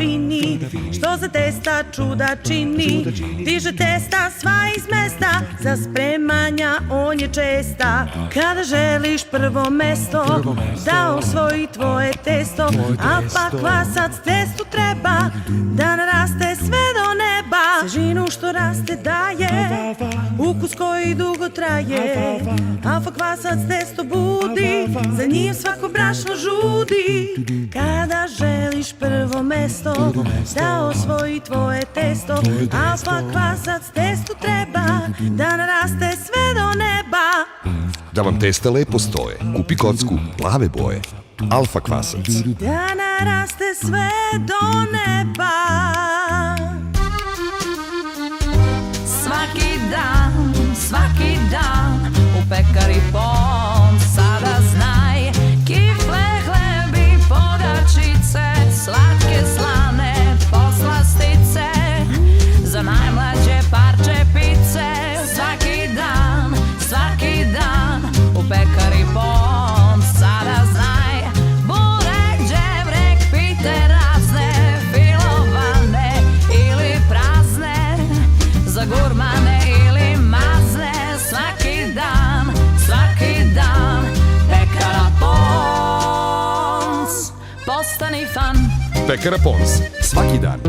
fini, što za testa čuda čini. Diže testa sva iz mesta, za spremanja on je česta. Kada želiš prvo mesto, da osvoji tvoje testo, a pa kvasac testu treba, da naraste sve do neba. Svežinu što raste daje, ukus koji dugo traje. Alfa kvasac testo budi, za njim svako brašno žudi. Kada želiš prvo mesto, da osvoji tvoje testo, alfa kvasac testu treba, da naraste sve do neba. Da vam testa lepo stoje, kupi kocku plave boje. Alfa kvasac. Da naraste sve do neba. Svaki dan u pekari Pon, sada znaj, kifle, hlebi, podačice, slatke, slane, poslastice, za najmlađe parče pice. Svaki dan u pekari Pon, sada znaj, burek, đevrek, pite razne, filovane ili prazne, za gurmane ili mazne. Svaki dan, pekara Pons, postani fan. Pekara Pons, svaki dan.